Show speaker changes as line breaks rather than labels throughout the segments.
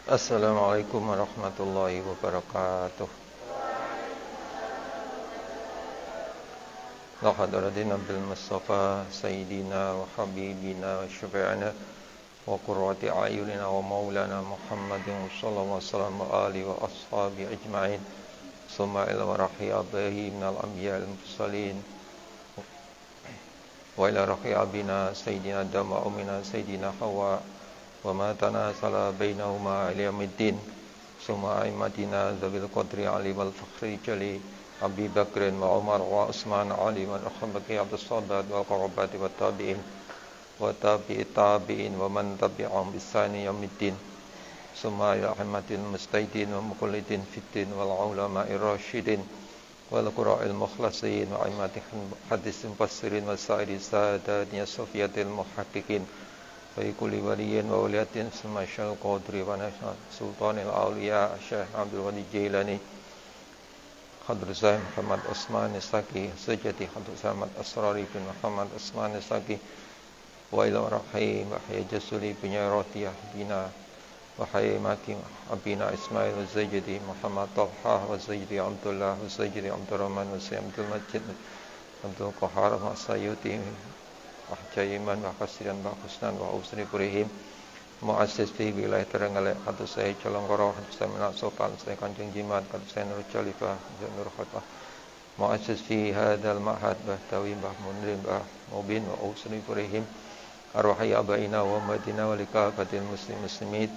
Assalamualaikum warahmatullahi wabarakatuh. Laqad radina bil Mustafa Sayyidina wa Habibina wa Syafi'ina wa qurrati a'yunina wa maulana Muhammadin sallallahu alaihi wasallam wa alihi wa ashabi ajma'in. Summa ila warahi abihi minal anbiya al-mursalin wa ila rahi abina Sayyidina Adam wa ummina Sayyidina Hawa wa ma tanasala bainahuma ila yaumiddin. Summa a'immatina dhabil qadri ali wal fakhri jali Abi Bakrin wa Umar wa Utsman Ali wa Rahmaki Abdus Sadat wa Qarabati wa Tabi'in wa Tabi'it Tabi'in wa man tabi'ahum bisani yaumiddin. Summa ila ahmatil mustaidin wa muqallidin fiddin wal ulama'ir rasyidin wal qura'il mukhlasin wa aimmati hadisin mufassirin wa sa'iri sadatnya sufiyatil muhaqqiqin wa kulli waliyin wa waliyatin summa syal qadri wa nashad sultanil awliya Syekh Abdul Ghani Jailani Hadr Zain Muhammad Utsman Saki Sejati Hadr Samad Asrari bin Muhammad Utsman Saki wa ila rahim wa hayya jasuli punya rotiyah bina wa hayya makim abina Ismail wa Zaidi Muhammad Talha wa Zaidi Abdullah wa Zaidi Abdurrahman wa Sayyid Abdul Majid Abdul Qahar wa Sayyuti wa Jaiman wa Khasiran wa Husnan wa Usri Purihim Mu'assis fi wilayah Terenggalek Hadus saya Calonggoro Hadus saya Menak Sopan saya Kanjeng Jimat Hadus saya Nur Jalifah Nur Khatah Mu'assis fi hadal ma'had Bahtawi Mbah Munrim Mbah Mubin wa Usri Purihim Arwahi Abaina wa Madina wa likafatil muslimid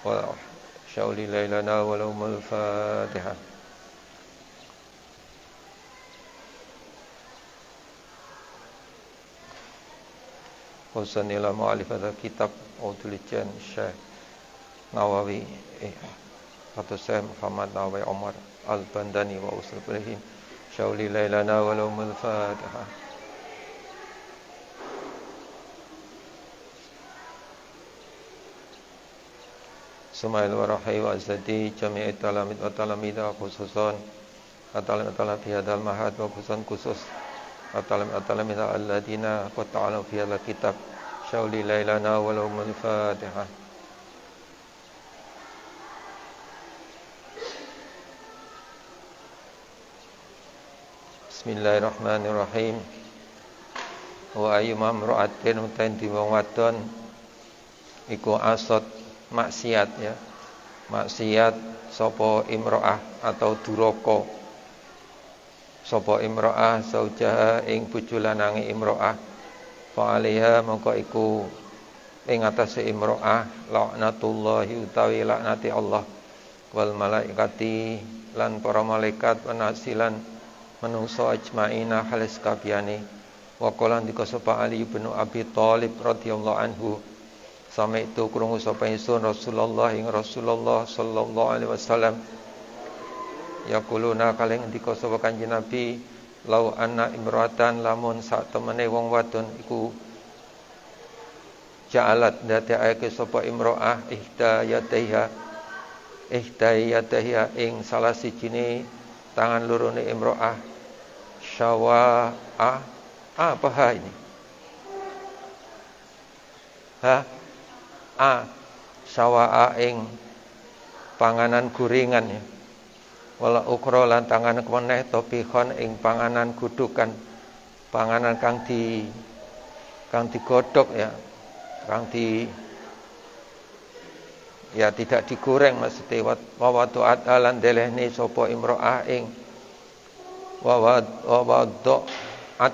wa syauli laylana wa laumul Fatihah. Husanila mu'alifat kitab Utulijan Syekh Nawawi atau Syekh Muhammad Nawawi Umar Al-Bandani wa usul Ibrahim Syauli lailana walumul Fatihah. Sumail warahi wa azadi jami'i talamid wa talamida khususan atalamid fi hadal mahad wa khusus atalamida alladina qad ta'ala fi hadal kitab Syauli lailana walumul Fatihah. Bismillahirrahmanirrahim. Wa ayyuma imra'atin utanti wong wadon iku asot maksiat ya. Maksiat sapa imra'ah atau duraka. Sapa imra'ah zaujaha ing bojo lanange imra'ah fa'aliha mongko iku ing atase imro'ah laknatullahi utawi laknati Allah wal malaikati lan para malaikat wanasilan manungsa ajmaina halis kabiyane wa qala ndika sapa Ali bin Abi Thalib radhiyallahu anhu sami itu krungu sapa ingsun Rasulullah ing Rasulullah sallallahu alaihi wasallam yaquluna kalih ndika sapa Kanjeng Nabi lau anna imratan lamun sak temene wong wadon iku ja'alat dadekake sapa imro'ah ihdayatiha ing salah sijine tangan lorone imro'ah syawa'a apa ini syawa'a ing panganan gorengan ya wala ukra lan tangan kemeneh topihon ing panganan gudukan panganan kang digodhog ya tidak digoreng maksudnya wawadu'at lan delehne sapa imro'ah ing wawadu'at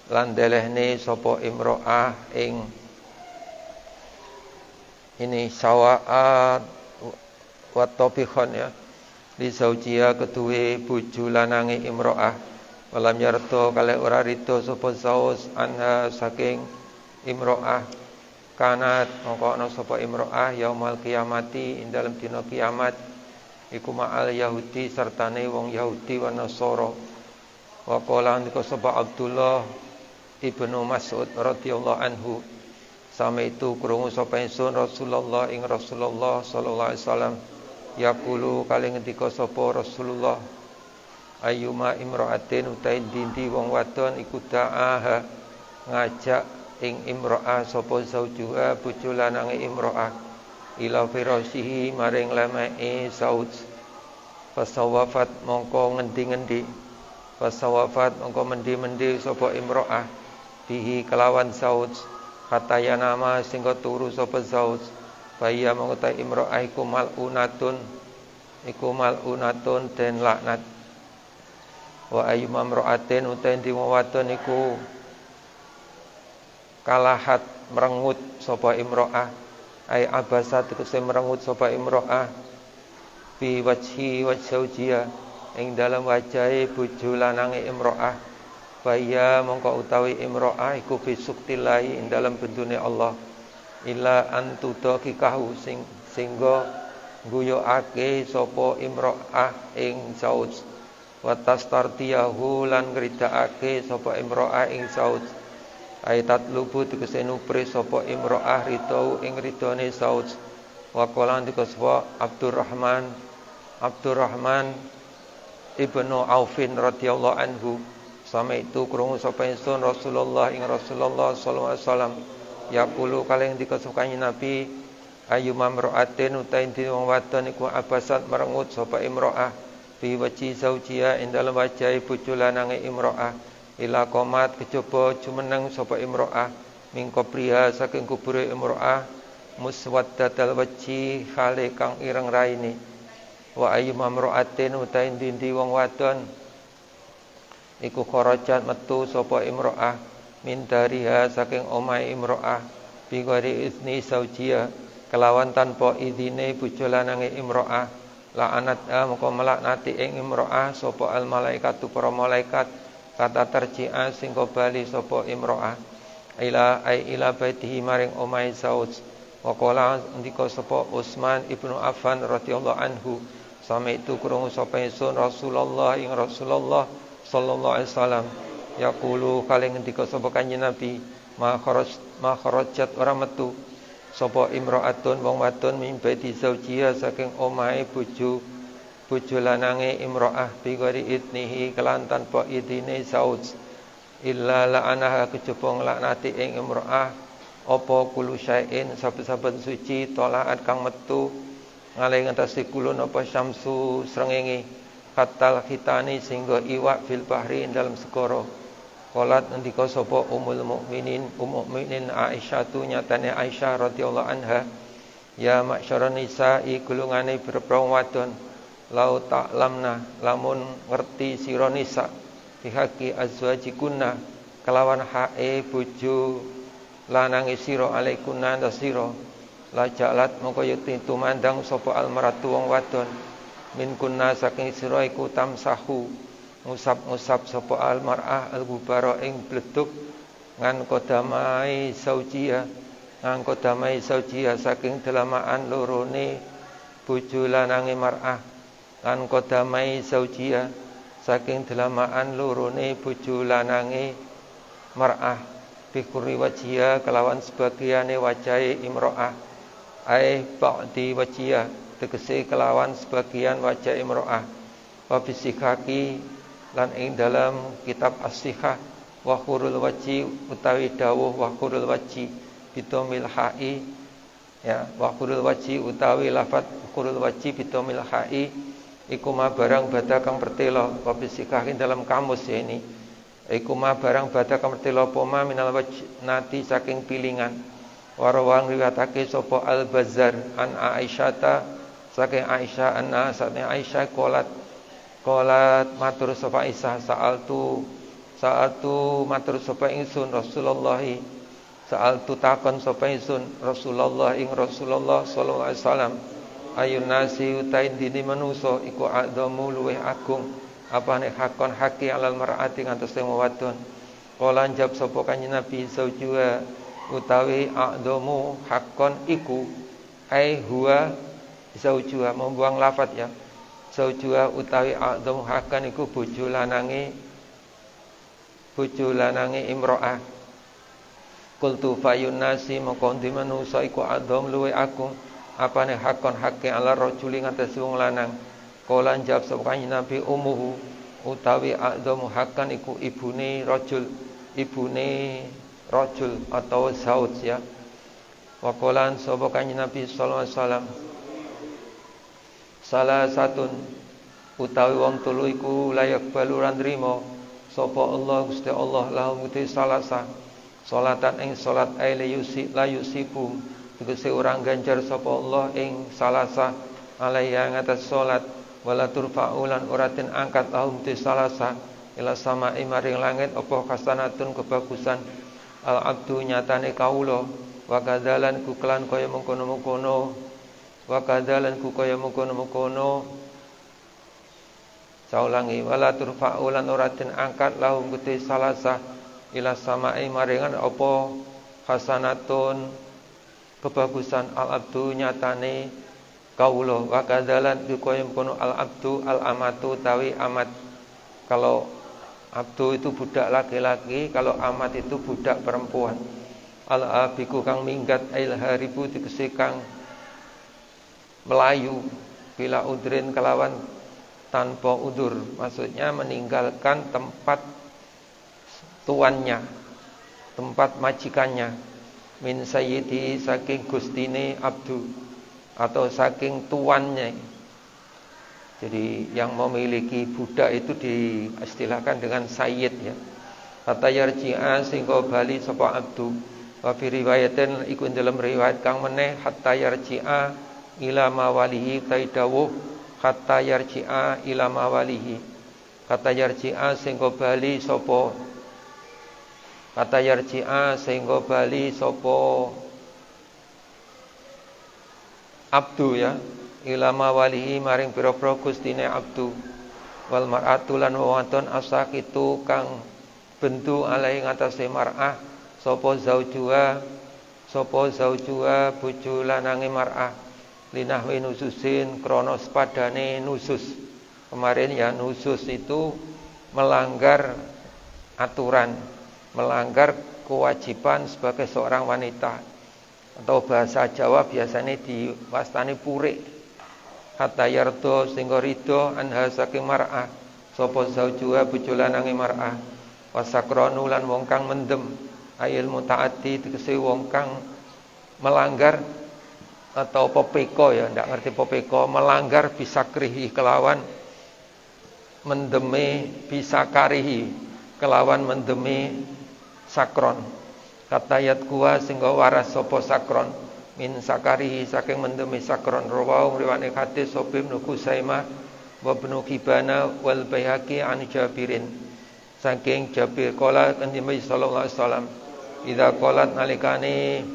lan delehne sapa imro'ah ing ini sawa'at wa topihon ya li zaujia keduwe bojo lanange imro'ah walam yarto kale ora rito sapa zaus anha saking imro'ah kanat mongko ana sapa imro'ah yaumal kiamati ing dalem dina kiamat iku ma'al Yahudi sertane wong Yahudi wa Nasara wa qala ndika sapa Abdullah ibnu Mas'ud radhiyallahu anhu sami itu krungu sapa ingsun Rasulullah ing Rasulullah sallallahu alaihi wasallam yaqulu kali ngendika sapa Rasulullah ayyuma imra'atin utai dinti wong wadon iku da'aha ngajak ing imro'ah sapa zaujuha bojo lanange imro'ah ila firasyihi maring lemeke zauj. Fasawafat mongko ngendi-ngendi, fasawafat mongko mendi-mendi sapa imro'ah bihi kelawan zauj, kataya nama singgo turu sapa zauj. Faya mongko ta imro'ah iku mal'unatun den laknat. Wa ayyuma imra'atin utahe ndi wadon iku kalahat merengut sapa imro'ah, ai abasat tegese merengut sapa imro'ah fi wajhi wajhaujiya ing dalam wajahe bojo lanange imro'ah. Faya mongko utawi imro'ah iku bisuktillahi ing dalam bendune Allah, illa antuda kikahu singgo guyokake sapa imro'ah ing zauj, wa tastartiyahu lan ngridakake sapa imro'ah ing zauj. Aitat lubu tegese nupri sapa imro'ah ridho ing ridhone zauj. Wa qala dikaswa Abdurrahman ibnu Aufin radhiyallahu anhu, sami itu krungu sapa ingsun Rasulullah sallallahu alaihi wasallam yaqulu kaleng dikasukani Nabi, ayyuma imra'atin utain di wong wadon iku abasat merengut sapa imro'ah fi wajhi zaujiha ing dalem wajahe bojo lanange imro'ah, ila qomat kejaba jumeneng sapa imro'ah min qabriha saking kubure imro'ah muswaddatal wajhi khale kang ireng raine. Wa ayyuma imra'atin utain di wong wadon iku kharajat metu sapa imro'ah min dariha saking omahe imro'ah bi ghairi izni zaujiha kelawan tanpa idine bojo lanange imro'ah, la'anat moko melaknati ing imro'ah sapa al malaikatu para malaikat, kata terji'a sing bali sapa imro'ah ila baitihi maring omahe zauj. Wa qala ndika sapa Utsman ibnu Affan radhiyallahu anhu, sami itu krungu sapa ingsun Rasulullah sallallahu alaihi wasallam yaqulu kaleng ndika sapa kanjeng Nabi, ma kharajat ora metu sapa imro'atun wong wadon min baiti zaujiha saking omahe bojo lanange imro'ah bi ghairi idnihi kelan tanpa idine zauj, illa la'anaha kejaba nglaknati ing imro'ah apa kulo syai'in saben-saben suci tolaat kang metu ngalih ngatasi kulun apa syamsu srengenge katal khitani singgo iwak fil bahri dalam segara. Qalat ndika sapa ummul mukminin Aisyah tu nyatane Aisyah radhiyallahu anha, ya masyarun nisa'i gulungane berperang wadon, lau ta'lamna lamun ngerti sira nisa bihaqi azwajikunna kelawan hae bojo lanange sira alaikunna tasira, la jalat moko yekti tumandang sapa almaratu wong wadon min kunna saking sira iku tamsahu ngusap-ngusap sapa almar'ah al-gubara ing bleduk ngan kodamai zaujiha saking delamaan lorone bojo lanange mar'ah, ngan kodamai zaujiha saking delamaan lorone bojo lanange mar'ah bikuri wajhiha kelawan sebagiane wajahe imro'ah, ai ba'di wajhiha tegese kelawan sebagian wajah imro'ah, wa bisikaki lan ing dalam kitab as-sihah wa khurul wajhi utawi dawuh wa khurul wajhi bitomil ha'i, ya wa khurul wajhi utawi lafat khurul wajhi bitomil ha'i iku ma barang bada kang pertela, wa bisikahin dalam kamus ya ini iku ma barang bada kang pertela poma minal wajh nati saking pilingan. Warawang riwayatake sapa al-Bazzar an Aisyata saking Aisyah anna satne Aisyah qolat matur sapa Aisyah sa'altu matur sapa ingsun Rasulullah sa'altu takon sapa ingsun Rasulullah ing Rasulullah sallallahu alaihi wasallam ayun nasi utain dini manusa iku adamu luweh agung apane hakon haki alal mar'ati ngantos wong wadon. Kala njab sapa kanjeng Nabi saujuha utawi adamu hakon iku ai huwa zaujuha, membuang lafaz ya, zaujuha utawi a'dhamu hakan iku bojo lanange imro'ah. Qultu fayun nasi mongko ndi manusa iku a'dham luwe agung apane hakon hakke ala rajuli ngatas wong lanang. Kala njawab sapa kanjeng Nabi umuhu utawi a'dhamu hakan iku ibune rajul atau zauj ya. Wa qalan sapa kanjeng Nabi sallallahu alaihi wasallam, salah satun utawi wong telu iku layak baluran nrimo sapa Allah Gusti Allah lahum uti salasa salatan ing salat aile la yusibu tegese orang ganjar sapa Allah ing salasa alaiya ngatas salat wala turfa'ulan ora den angkat lahum uti salasa ila sama'i maring langit apa kasanatun kebagusan al abdu nyatane kawula wa kadzalan ku kelan kaya mengkono-mengkono wa kadzalan ku kaya mengkono-mengkono saulangi wala turfa'ulan ora den angkat lahum gede salasa ila sama'i maringan apa hasanatun kebagusan al abdu nyatane kawula wa kadzalan ku kaya mengkono al abdu al amatu tawi amat. Kalau abdu itu budak laki-laki, kalau amat itu budak perempuan. Al-abiku kang minggat ail haribu tegese kang melayu bila udrin kelawan tanpa udur, maksudnya meninggalkan tempat tuannya, tempat majikannya, min sayyidi saking gustine abdu atau saking tuannya. Jadi yang memiliki budak itu diistilahkan dengan sayyid ya. Hatta yarji'a singgo bali sapa abdu. Wa fi riwayatin iku dalam riwayat kang meneh hatta yarji'a ila mawalihi taidawuh hatta yarji'a ila mawalihi. Hatta yarji'a singgo bali sapa hatta yarji'a singgo bali sapa abdu ya ila mawalihi maring pira-pira gustine abdu wal mar'atu lan wonten asakitu kang bentu alai ngatasé mar'ah sapa zaujuha bojo lanange mar'ah linahwi nususin krana padane nusus. Kemarin ya nusus itu melanggar aturan, melanggar kewajiban sebagai seorang wanita, atau bahasa Jawa biasanya diwastani purik. Hatta yardo singgo rido anha saking mar'ah sapa zaujuha bojo lanange mar'ah wasakronu lan wong kang mendem ayil mutaati tegese wong kang melanggar atau popeko ya ndak ngerti popeko melanggar bisa krihi kelawan mendeme bisa karihi kelawan mendeme sakron katayat kuwa singgo waras sapa sakron min sakarihi saking mendemi sakron rawahu riwayat hadis sapa Ibnu Khuzaimah wa Ibnu Hibana wal Baihaqi an Jabirin saking Jabir qala Nabi sallallahu alaihi wasallam idza qalat nalikane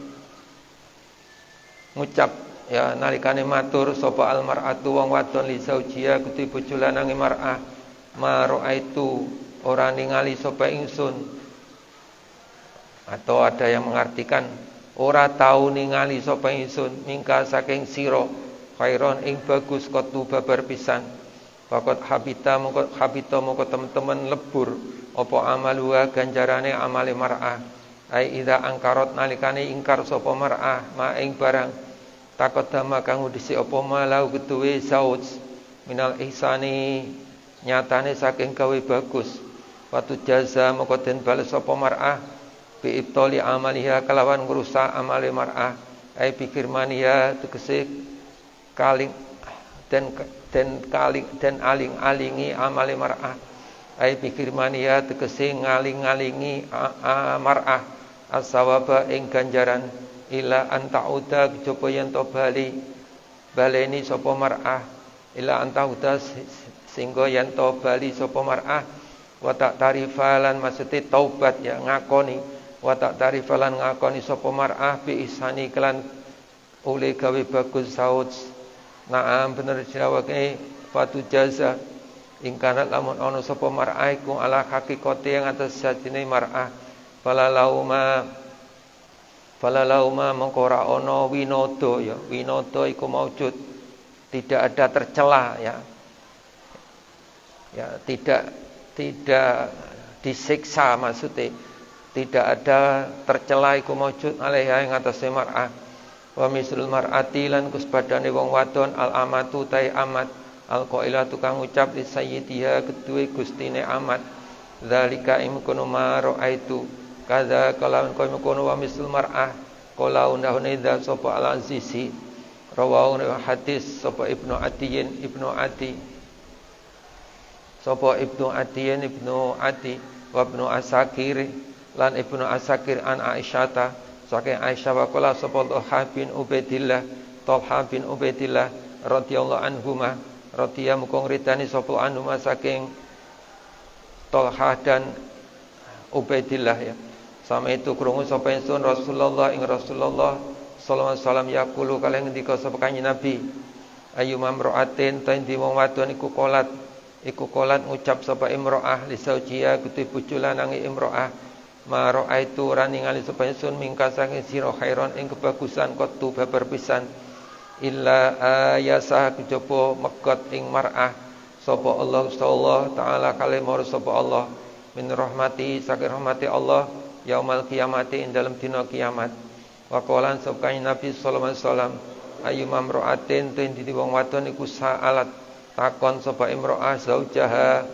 ngucap ya nalikane matur sapa al mar'atu wong wadon li zaujiya kudu bojo lanange mar'ah ma raaitu ora ningali sapa ingsun, atau ada yang mengartikan ora tau ningali sapa ingsun mingka saking sira khairon ing bagus kotu babar pisan Fakot habita mongko teman-teman lebur apa amaluha ganjarane amale mar'ah ai idza angkarot nalikane ingkar sapa mar'ah ma ing barang takot dama kang dhisik apa malau ketuwe zauj minal ihsani nyatane saking gawe bagus watu jaza mongko den bales sapa mar'ah bi ibtali amaliha kelawan ngrusak amale mar'ah ai pikir mania tegese kaling dan aling-alingi amale mar'ah ai pikir mania tegese ngaling-alingi mar'ah as-sawaba ing ganjaran ila antauda kejaba yen to baleni sapa mar'ah ila antauda singgo yen to bali sapa mar'ah wa tak tarifalan maksude taubat ya ngakoni wa tak tarifalan ngakoni sapa mar'ah bi ihsani kelan oleh gawe bagus saud naam bener dirawake fatu jaza ingkanat lamun ana sapa mar'ah iku ala hakikate yang atas sajine mar'ah falalauma mengko ora ana winodo ya winodo iku maujud tidak ada tercela ya tidak disiksa maksudnya tidak ada tercela iku maujud alaiha ing atase mar'ah wa mislul mar'ati lan kusbadane wong wadon al amatu tai amat al qailatu kang ucap li sayyidiha keduwe gustine amat zalika imkunu ma raaitu kaza kalawan kono wa mislul mar'ah qala unahunida sapa al-Azizi rawahu hadis sapa Ibnu Atiyin sapa Ibnu Ati wa Ibnu Asakir lan Ibnu Asakir an Aisyata saking Aisyah wa qala sapa Talha bin Ubaidillah radhiyallahu anhuma radhiya mukong ridani sapa anhuma saking Talha dan Ubaidillah ya. Sama itu krungu sapa ingsun Rasulullah sallallahu alaihi wasallam yaqulu kalih ngendika sapa kanjeng Nabi ayyuma imra'atin taindi wong wadon iku kolat ngucap sapa imra'ah li zaujiha kudu bojo lanange imra'ah ma ra'aitu ora ningali sapa ingsun mingka saking sira khairon ing kebagusan qattu babar pisan illa ayasa kejaba megot ing mar'ah sapa Allah sallallahu taala kalih mar sapa Allah min rahmati saking rahmati Allah yaumal kiamati ing dalam dina kiamat wa qalan sapa Nabi sallallahu alaihi wasallam ayyuma imra'atin tundi wong wadon iku sa'alat takon sapa imra'ah zaujaha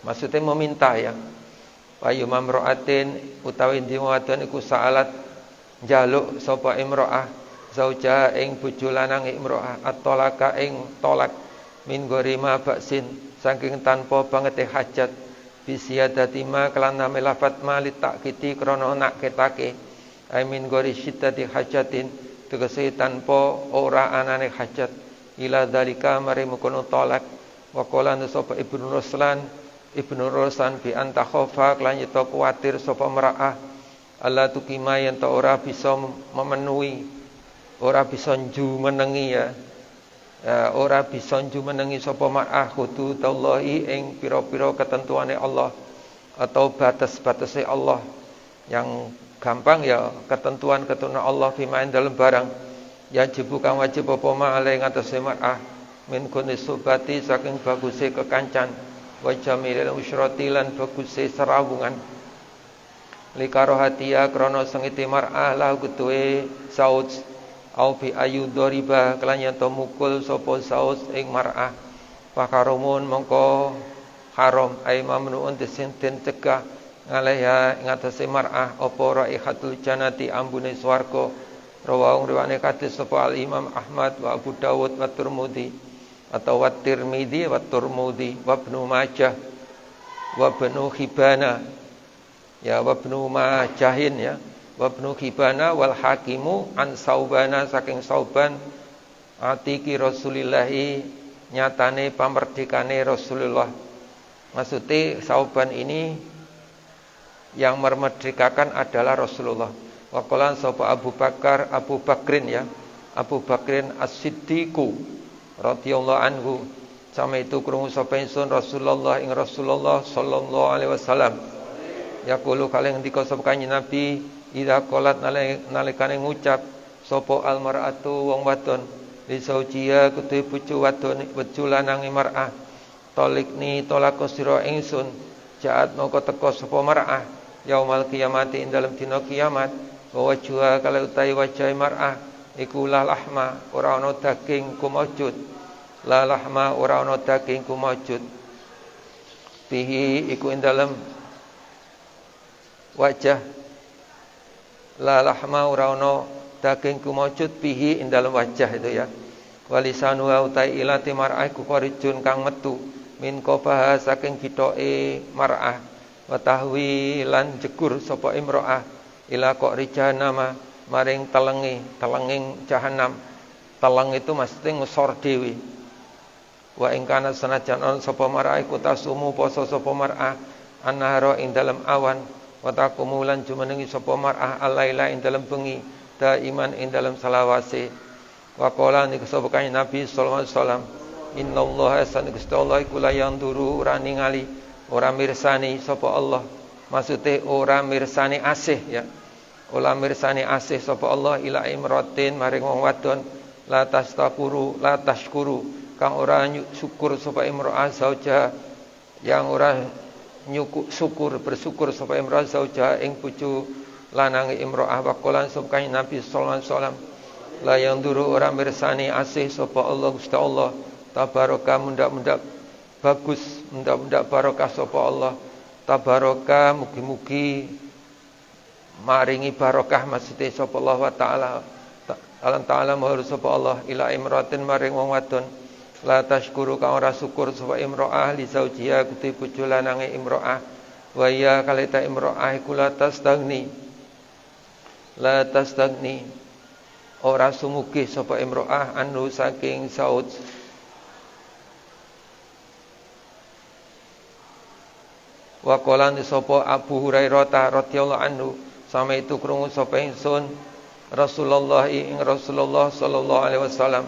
maksudnya meminta ya ayyuma imra'atin utawi di wong wadon iku sa'alat njaluk sapa imra'ah zaujaha ing bojo lanang imra'ah at-talaka ing tolak min gorima baksin saking tanpa bangete hajat bisiyadati ma kelan name lafat malit takkiti krana nak ketake ai min gori syiddati hajatin tegese tanpa ora anane hajat ila dalika mari mukono tolak wa qala sapa Ibnu Ruslan bi anta khofa kelan yeto kuwatir sapa mar'ah Allah tukima yen ta ora bisa memenuhi ora bisa njumenengi ya ora bisa njumenengi sapa mar'ah hududallahi ing pira-pira ketentuane Allah atau batas-batase Allah yang gampang ya ketentuan-ketentuan Allah fimain dalam barang yajib kang wajib apa ma'ale ngatasi mar'ah min kunni subati saking baguse kekancan wa jamilil usyrati lan baguse serawungan likarohatia krana sengiti mar'ah lah kutuwe saud au bi ayu doriba kelan yen to mukul sapa saus ing mar'ah pakarumun mongko haram ai mamnuun disinten cegah ngaleha ing atase mar'ah apa raihatul jannati ambune swarga rawahu riwane hadis sapa al Imam Ahmad wa Abu Dawud wa Tirmidzi atau wa Tirmidzi wa Tirmidzi wa Ibnu Majah wa Ibnu Hibana ya wa Ibnu Majahin ya wa Ibnu Hibana wal Hakimu an Saubana saking Sauban atiki Rasulillahi nyatane pamerdekane Rasulullah. Maksudnya Sauban ini yang memerdekakan adalah Rasulullah. Wa qala sapa Abu Bakrin ya Abu Bakrin As-Siddiqu radhiyallahu anhu sama itu krungu sapa ingsun Rasulullah ing Rasulullah sallallahu alaihi wasallam yaqulu kalih ngendika sapa kanjeng Nabi ida qolat nalikane ngucap sapa almar'atu wong wadon li zaujiha kudu bojo wadon bojo lanange mar'ah tolikni tolako sira ingsun jaat moko teka sapa mar'ah yaumal kiamati ing dalem dina kiamat wa wajha kala utahi wajah mar'ah iku la lahma ora ana daging kumujud la lahma ora ana daging kumujud bihi iku ing dalem wajah la lahma ora ana daging kumujud bihi ing dalem wajah itu ya walisanu utai ilati mar'ah iku qarijun kang metu min qabaha saking bitoke mar'ah wa tahwi lan jegur sapa imro'ah ila qarijanama maring telenging jahanam teleng itu mesti ngesor dewi wa ing kana sanajan on sapa mar'ah iku tasumu poso sapa mar'ah annahara ing dalem awan wa taqumulan jumenengi sapa mar'ah alaila ing dalem bengi daiman ing dalem salawase wa qala niku sapa kanjeng Nabi sallallahu alaihi wasallam innallaha sanaqallahu iku la yanduru ora ningali ora mirsani sapa Allah maksudnya ora mirsani asih ya ora mirsani asih sapa Allah ila imratin maring wong wadon la tashkuru kang ora syukur sapa imra'ah zauja yang ora bersyukur sapa imra'ah zauja ing bojo lanange imra'ah waqalan sapa Nabi sallallahu alaihi wasallam la yanduru ora mirsani asih sapa Allah Gusti Allah tabaraka mundak-mundak bagus mundak-mundak barokah sapa Allah tabaraka mugi-mugi maringi barokah maksude sapa Allah wa taala Ta'ala mahur sapa Allah ila imratin maring wong wadon la tashkuru ka ora syukur sapa imro'ah li zaujiha kudu bojo lanange imro'ah wa ya kalita imro'ah iku la tastagni ora sumugih sapa imro'ah anu saking zauj wa qala sapa Abu Hurairah radhiyallahu anhu sama itu krungu sapa ingsun Rasulullah sallallahu alaihi wasallam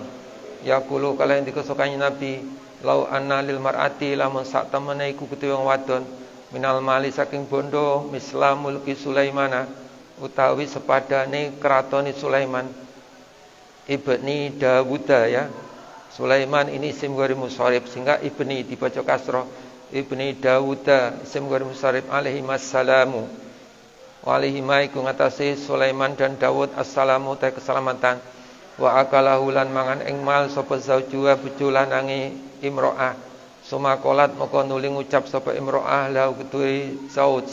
yaqulu kala ndika sokane Nabi lau anna lil mar'ati lamun sak temene iku kudu wong wadon minal mali saking bondo mislamul ki Sulaimana utawi sepadane kratone Sulaiman ibni Dawuda ya. Sulaiman ini isim ghairi musharif sehingga ibni dibaca kasrah ibni Dawuda isim ghairi musharif alaihi wassalamu walihi maiku ngatasi Sulaiman dan Dawud assalamu ta keselamatan wa akalahu lan mangan ing mal sapa zaujua bojo lanange imro'ah sumakolat moko nuli ngucap sapa imro'ah lahu ketui zauj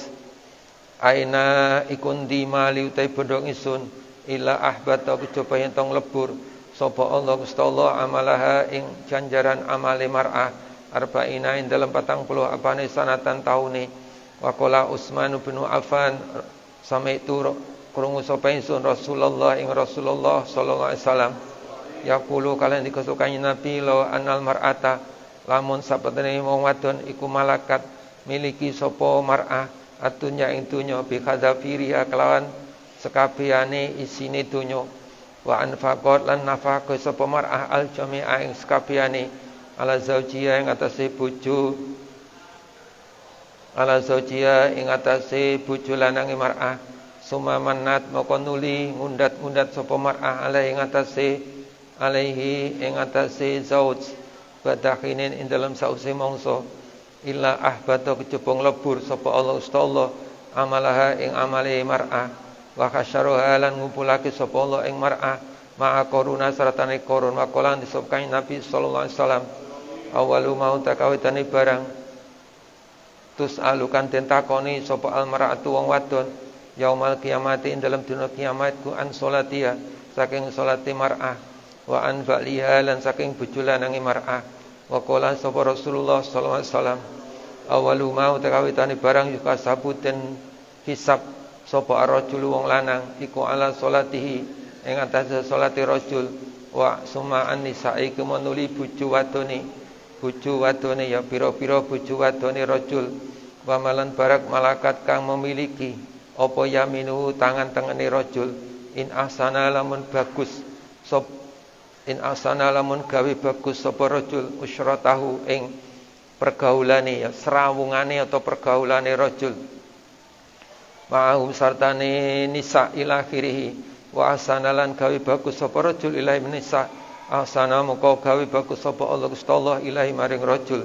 aina ikun di mali utai bodong isun ila ahbata kejaba yen tong lebur sapa Allah Gusti Allah amalaha ing ganjaran amale mar'ah arba'ina ing dalam 40 apane sanatan taune wa qala Utsman bin Affan sama itu krungu sapa ingsun Rasulullah ing Rasulullah sallallahu alaihi wasallam yaqulu kalian dikasukani Nabi law anal mar'ata lamun sapatene wong wadon iku malakat miliki sapa mar'ah atunya ing dunya bi khadzafiriha kelawan sekabehane isine dunya wa anfaqat lan nafaqah sapa mar'ah al jami'a ing sekabehane ala zaujiya ing atase bojo ala zaujiya ing atase bojo lanange mar'ah sumamanat moko nuli ngundat-ngundat sapa mar'ah alaihi ing atase zauj badahinin ing dalam sause mangsa illa ahbata kejebong lebur sapa Allah Gusti Allah amalaha ing amale mar'ah wa kasyaruha lan ngumpulake sapa Allah ing mar'ah ma'a koruna saratane korun wakolan disopkani Nabi sallallahu alaihi wasallam awalu mau takawitane barang tus alukan den takoni sapa al mar'atu wong wadon yaumal kiamati ing dalam dina kiamat ku an salatia saking salate mar'ah wa an ba'liha lan saking bojo lanange mar'ah wa qala sapa Rasulullah sallallahu alaihi wasallam awalu mau takawitane barang yuka sabuten hisab sapa ar-rajul wong lanang iku ala salatihi ing atase salate rajul wa summa an-nisa'i kemanuli bojo wadone ya pira-pira bojo wadone rajul wa malan barak malakat kang memiliki apa yaminu tangan tengene rajul in ahsana lamun gawe bagus sapa rajul usyratahu ing pergaulane ya serawungane atau pergaulane rajul ma'hum sartane nisa ila akhirih wa ahsanalan gawe bagus sapa rajul ilahi nisa ahsana moko gawe bagus sapa Allah Gusti Allah ilahi maring rajul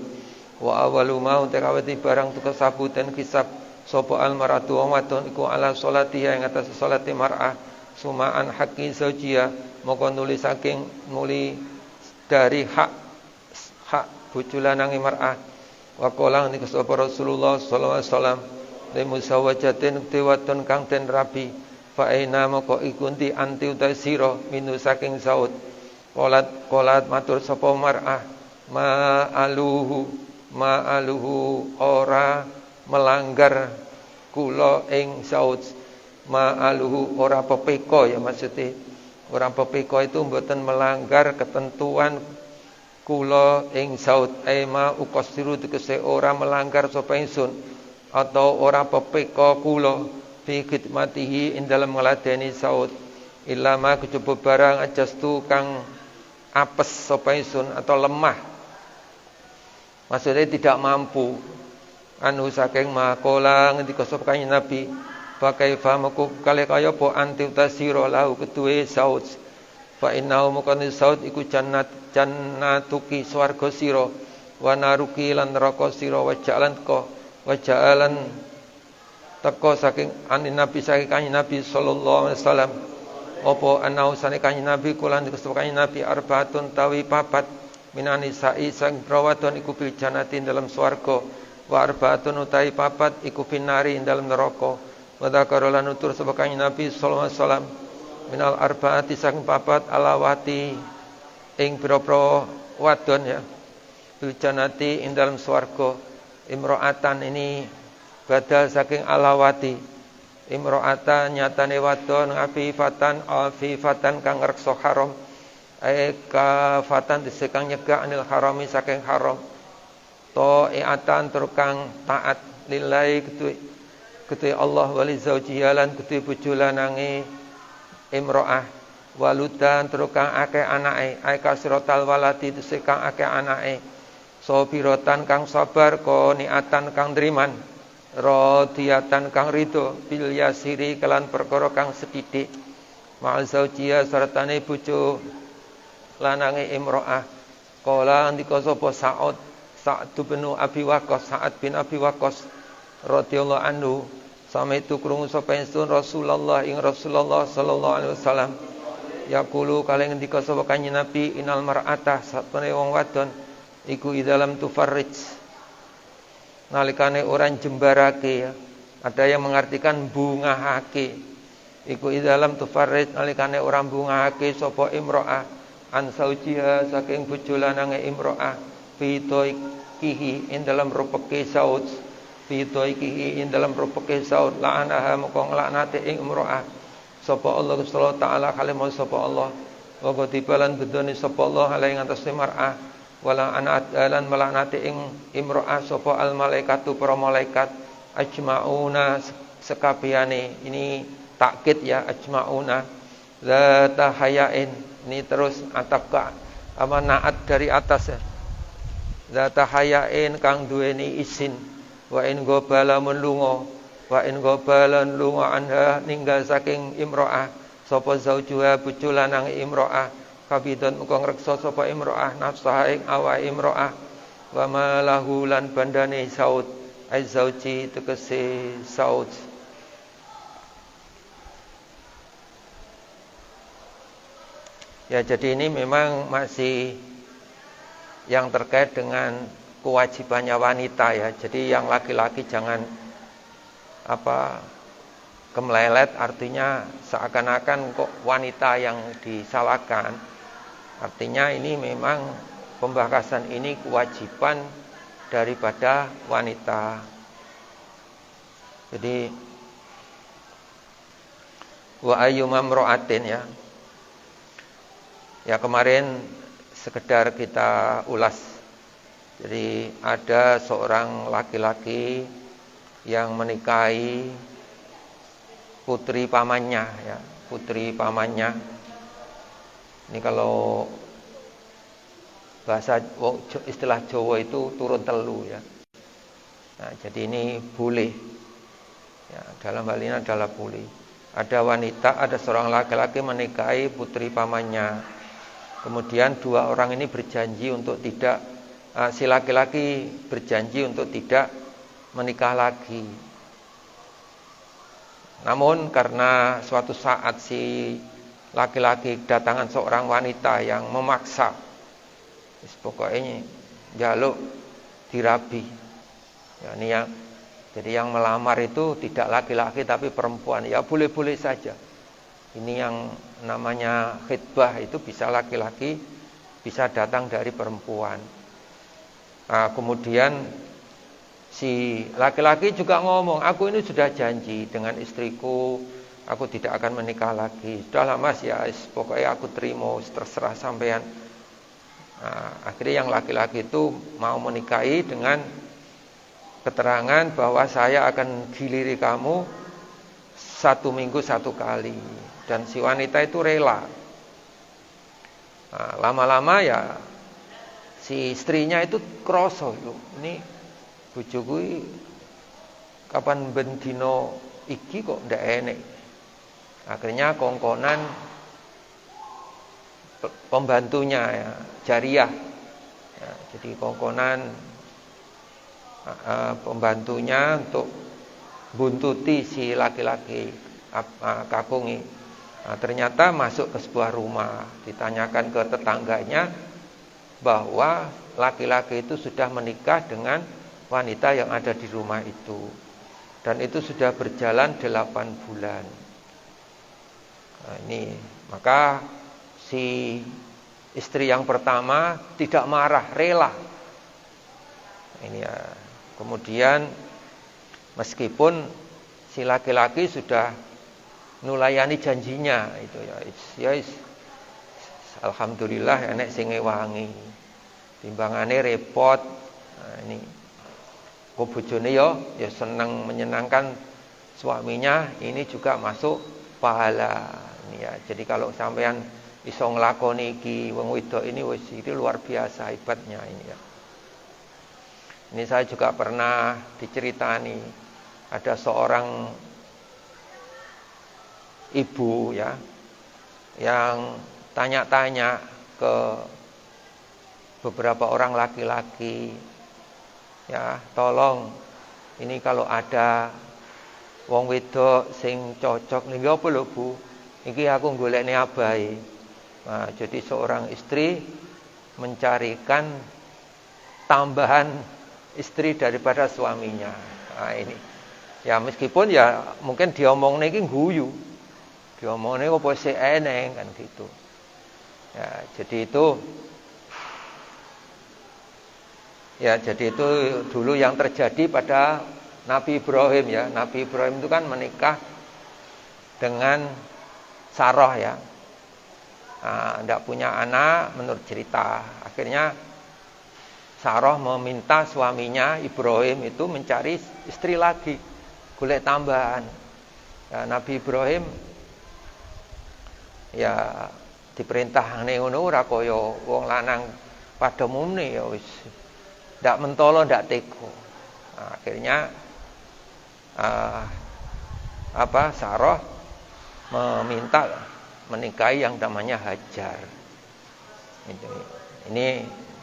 wa awalu mau tekawati barang tuku sabuten kisab sapa almaratu wong wadon iku ala salatiha ing atas salate mar'ah sumaan haqqi zaujia moko nuli saking nuli dari hak bojo lanange mar'ah wa qala niku sapa Rasulullah sallallahu alaihi wasallam de musawajatin dewaton kang den rabi fa aina moko ikunti anti uta sira minu saking saud qolat matur sapa mar'ah ma'aluhu ora melanggar kula ing saud ma'aluhu ora pepeko ya maksudnya ora pepeko itu mboten melanggar ketentuan kula ing saud ema ukasiru tegese ora melanggar sapa ingsun atau ora pepeko kula fi khidmatihi ing dalem ngladeni saud illa ma kejaba barang ajastu kang apes sapa ingsun atau lemah maksudnya tidak mampu anu saking makola ngendika sapa kanjeng Nabi pakai famaku kale kaya apa anti utasira lahu ketuwe saud fa innahu mukani saud iku jannatuki swarga sira wa naruki lan neraka sira wa ja'alan teko saking anin Nabi saking kanjeng Nabi sallallahu alaihi wasallam apa anau sane kanjeng Nabi kula ngendika kanjeng Nabi arbaatun tawi papat minani sa'i sang prawadon iku fil jannati dalam swarga wa arbaatun utai papat iku finari dalam neraka Wa dzakara lan nutur sapa kanjeng Nabi sallallahu alaihi wasallam minal arbaati saking papat alawati ing pira-pira wadon ya. Bil jannati ing dalam swarga. Imro'atan ini badal saking alawati. Imro'atan nyatane wadon afifatan kang ngreksa haram. Kafatan disekang nyegah anil harami saking haram. Ta'iatan turkang taat lillahi ketui Allah wali zaujiha lan ketui bojo lanange imro'ah waludan turkang akeh anake ai kasrotal waladi disekang akeh anake sabirotan kang sabar niatan kang driman radiyatan kang rido bil yasiri kelan perkara kang sedidik ma'al zaujiha sartane bojo lanange imro'ah kala andika sapa Sa'd bin Abi Waqqas Sa'ad bin Abi Waqqas radhiyallahu anhu sami itu krungu sapa ingsun Rasulullah ing Rasulullah sallallahu alaihi wasallam yaqulu kalih ngendika sapa kanjeng Nabi inal mar'ata sapane wong wadon iku idalam tufarrij nalikane orang jembarake ya. Ada yang mengartikan bungahake iku idalam tufarrij nalikane orang bungahake sapa imro'ah an saujiha saking bojo lanange imro'ah fitoikihi in dalam rupeke saud fitoikihi in dalam rupeke saud la'anaha moko nglaknate ing imro'ah sapa Allah subhanahu taala kalimah sapa Allah wa qatibalan bedoni sapa Allah alai ngatas mar'ah wala anat lan melaknate ing imro'ah sapa al malaikatu para malaikat ajmauna sekabehane ini takkid ya ajmauna la tahayain ini terus atapka amanat dari atas ya zata hayain kang duweni isin wa in gobala menlunga wa in gobala lunga anha ninggal saking imro'ah sapa zaujuha bojo lanang imro'ah kabidon muga ngreksa sapa imro'ah nafsaha ing awake imro'ah wa malahu lan bandane saud ai zauji tegese saud. Ya jadi ini memang masih yang terkait dengan kewajibannya wanita ya. Jadi yang laki-laki jangan kemelelet, artinya seakan-akan kok wanita yang disalahkan. Artinya ini memang pembahasan ini kewajiban daripada wanita. Jadi wa ayyuma imra'atin ya. Ya kemarin sekedar kita ulas. Jadi ada seorang laki-laki yang menikahi putri pamannya ya, putri pamannya. Ini kalau bahasa istilah Jawa itu turun telu ya. Nah, jadi ini boleh. Ya, dalam hal ini adalah boleh. Ada wanita, ada seorang laki-laki menikahi putri pamannya. Kemudian dua orang ini berjanji untuk tidak si laki-laki berjanji untuk tidak menikah lagi. Namun karena suatu saat si laki-laki datangan seorang wanita yang memaksa, pokoknya jaluk dirabi. Ya, ini yang jadi yang melamar itu tidak laki-laki tapi perempuan. Ya boleh-boleh saja. Ini yang namanya khitbah itu bisa laki-laki, bisa datang dari perempuan. Nah, kemudian si laki-laki juga ngomong, aku ini sudah janji dengan istriku, aku tidak akan menikah lagi. Sudahlah mas ya, pokoknya aku terima, terserah sampean. Nah, akhirnya yang laki-laki itu mau menikahi dengan keterangan bahwa saya akan giliri kamu 1 minggu 1 kali. Dan si wanita itu rela. Nah, lama-lama ya si istrinya itu kroso itu. Ini bojoku kapan bendino iki kok ndak enek. Akhirnya kongkonan pembantunya ya, jariah. Ya, jadi kongkonan pembantunya untuk buntuti si laki-laki kakungi. Nah, ternyata masuk ke sebuah rumah, ditanyakan ke tetangganya bahwa laki-laki itu sudah menikah dengan wanita yang ada di rumah itu. Dan itu sudah berjalan 8 bulan. Nah, ini maka si istri yang pertama tidak marah, rela. Ini ya. Kemudian meskipun si laki-laki sudah nulayani janjinya itu ya, alhamdulillah enek sing ngewangi. Timbangane repot. Nah, ini kok bojone ya senang menyenangkan suaminya, ini juga masuk pahala. Ini ya. Jadi kalau sampean iso nglakoni iki wong wedok ini wis iki luar biasa hebatnya ini ya. Ini saya juga pernah diceritani ada seorang ibu ya yang tanya-tanya ke beberapa orang laki-laki, ya tolong ini kalau ada wong wedok sing cocok niki apa lho Bu, iki aku golekne abahe. Nah, jadi seorang istri mencarikan tambahan istri daripada suaminya. Nah, ini ya meskipun ya mungkin diomongne iki guyu, diomongne apa sih eneng kan gitu ya. Jadi itu dulu yang terjadi pada Nabi Ibrahim ya. Nabi Ibrahim itu kan menikah dengan Sarah ya. Tidak punya anak menurut cerita. Akhirnya Sarah meminta suaminya Ibrahim itu mencari istri lagi, golek tambahan. Ya, Nabi Ibrahim ya diperintahane ngono ora kaya wong lanang pada umumne ya wis ndak mentolo ndak teko. Akhirnya Sarah meminta menikahi yang namanya Hajar. Ini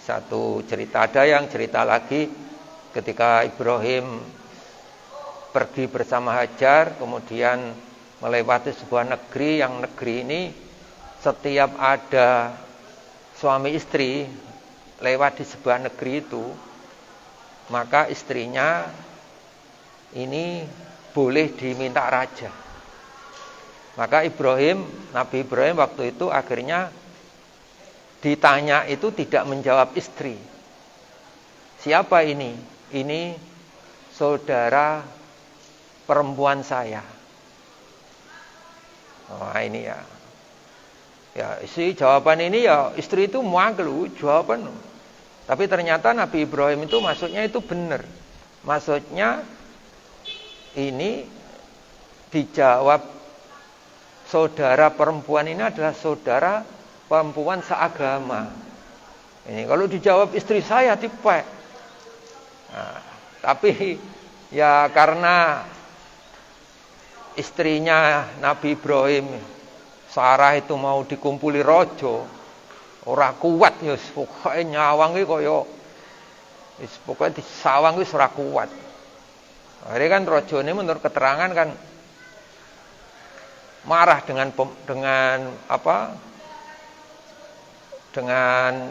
satu cerita. Ada yang cerita lagi ketika Ibrahim pergi bersama Hajar, kemudian melewati sebuah negeri, yang negeri ini setiap ada suami istri lewat di sebuah negeri itu, maka istrinya ini boleh diminta raja. Maka Nabi Ibrahim waktu itu akhirnya ditanya itu tidak menjawab istri. Siapa ini? Ini saudara perempuan saya. Nah ini ya. Ya, jawaban ini ya istri itu muangkel jawaban. Tapi ternyata Nabi Ibrahim itu maksudnya itu benar. Maksudnya ini dijawab saudara perempuan ini adalah saudara perempuan seagama. Ini kalau dijawab istri saya tipek. Nah, tapi ya karena istrinya Nabi Ibrahim Sarah itu mau dikumpuli rojo, ora kuat ya pokoke nyawang iki kaya wis pokoke disawang wis ora kuat. Akhirnya kan rojone menurut keterangan kan marah dengan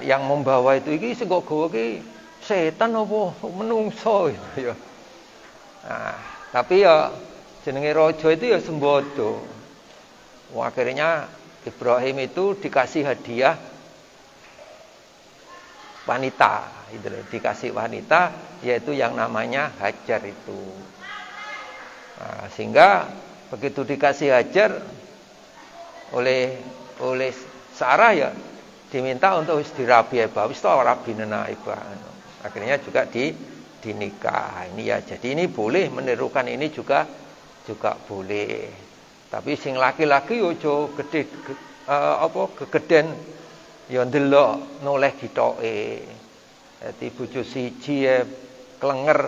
yang membawa itu iki sing kok gawa iki setan apa menungso gitu ya. Nah, tapi ya jenenge raja itu ya sembodo. Akhirnya Ibrahim itu dikasih hadiah wanita, itu dikasih wanita yaitu yang namanya Hajar itu. Nah, sehingga begitu dikasih Hajar oleh Sarah ya diminta untuk dirabi eba, wis ta rabi nena eba. Akhirnya juga dinikah. Ini ya, jadi ini boleh menirukan ini juga boleh. Tapi sing laki-laki yo aja gegeden ya ndelok noleh gitoke. Dadi bojo siji klenger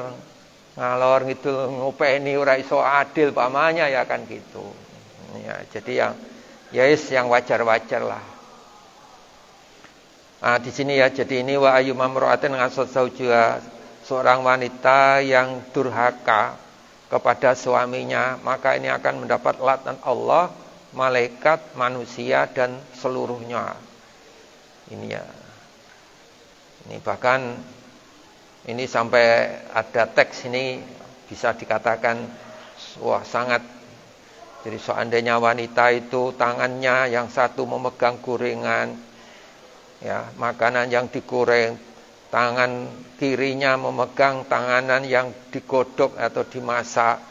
ngalor ngidul ngopeni ora iso adil pamanya ya kan gitu. Ya, jadi yang wajar-wajar lah. Di sini ya, jadi ini wa ayyuma mar'atin ngasat zaujiha, seorang wanita yang durhaka kepada suaminya, maka ini akan mendapat laknat Allah, malaikat, manusia dan seluruhnya. Ini ya. Ini bahkan ini sampai ada teks ini bisa dikatakan wah sangat. Jadi seandainya wanita itu tangannya yang satu memegang gorengan, ya makanan yang digoreng, tangan kirinya memegang tanganan yang digodok atau dimasak,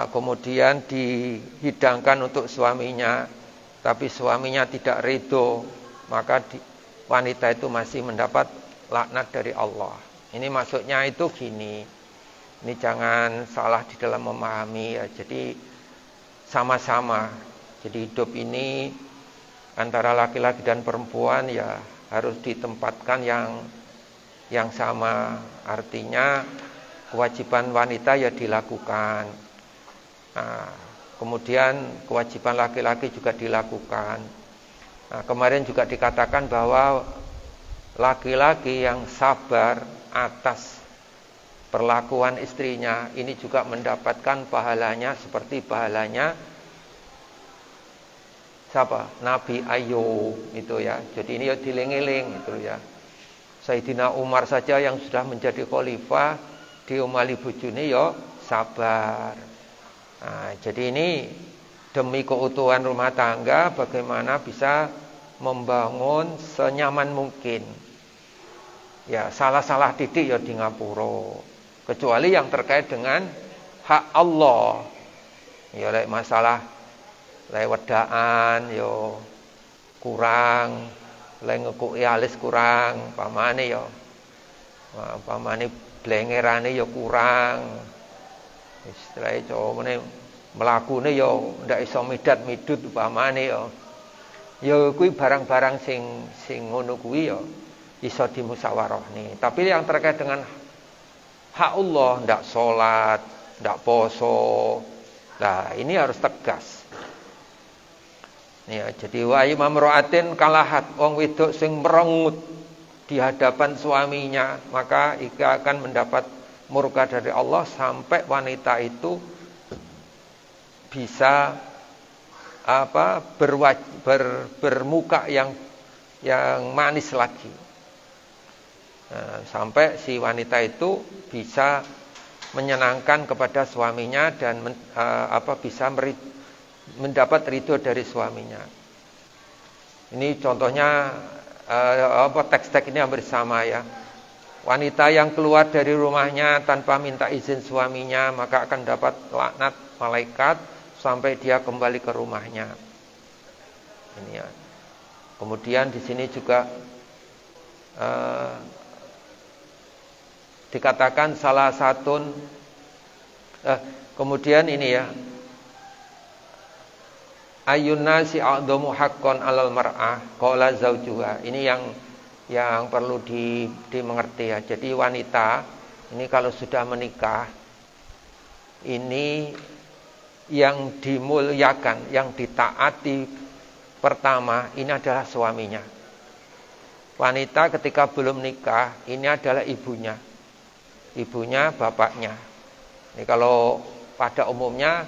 kemudian dihidangkan untuk suaminya, tapi suaminya tidak ridho, maka wanita itu masih mendapat laknat dari Allah. Ini maksudnya itu gini, ini jangan salah di dalam memahami ya. Jadi sama-sama, jadi hidup ini antara laki-laki dan perempuan ya harus ditempatkan yang sama. Artinya kewajiban wanita ya dilakukan. Nah, kemudian kewajiban laki-laki juga dilakukan. Nah, kemarin juga dikatakan bahwa laki-laki yang sabar atas perlakuan istrinya ini juga mendapatkan pahalanya seperti pahalanya siapa? Nabi Ayub itu ya. Jadi ini ya diling-iling itu ya. Sayyidina Umar saja yang sudah menjadi khalifah diumali bojone ya sabar. Nah, jadi ini demi keutuhan rumah tangga bagaimana bisa membangun senyaman mungkin. Ya, salah-salah titik ya di ngapura. Kecuali yang terkait dengan hak Allah. Ya lek masalah lek wedaan yo kurang, lek ngekuki alis kurang, pamane yo. Pamane blengerane yo kurang. Istilahnya cowokne mlakune yo ndak iso midat-midut pamane yo. Ya kuwi barang-barang sing ngono kuwi ya iso dimusyawarahne. Tapi yang terkait dengan hak Allah, ndak salat, ndak poso. Nah, ini harus tegas. Ya, jadi wa imamra'atin kalahat wong wedok sing merengut di hadapan suaminya, maka ia akan mendapat murka dari Allah sampai wanita itu bisa bermuka yang manis lagi. Nah, sampai si wanita itu bisa menyenangkan kepada suaminya dan bisa mendapat ridho dari suaminya. Ini contohnya teks-teks ini hampir sama ya. Wanita yang keluar dari rumahnya tanpa minta izin suaminya maka akan dapat laknat malaikat sampai dia kembali ke rumahnya. Ini ya. Kemudian di sini juga dikatakan salah satu kemudian ini ya. Ayyunnasi a'dhamu haqqan 'alal mar'ah qala zaujuha. Ini yang perlu dimengerti ya. Jadi wanita ini kalau sudah menikah ini yang dimuliakan, yang ditaati pertama ini adalah suaminya. Wanita ketika belum nikah ini adalah ibunya, bapaknya. Ini kalau pada umumnya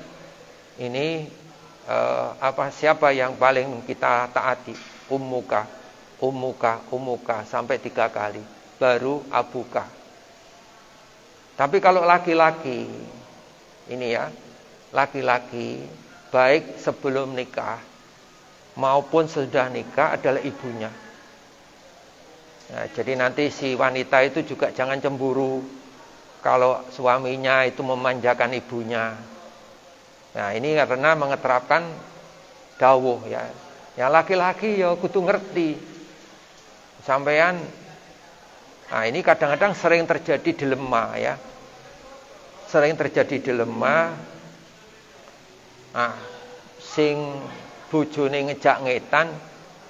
ini siapa yang paling kita taati? Ummuka sampai 3 kali, baru abuka. Tapi kalau laki-laki ini ya, laki-laki baik sebelum nikah maupun sudah nikah adalah ibunya. Nah, jadi nanti si wanita itu juga jangan cemburu kalau suaminya itu memanjakan ibunya. Nah, ini karena mengeterapkan dawuh ya. Ya laki-laki ya kudu ngerti. Sampean nah ini kadang-kadang sering terjadi dilema ya. Sering terjadi dilema. Nah, sing bojone ngejak ngetan,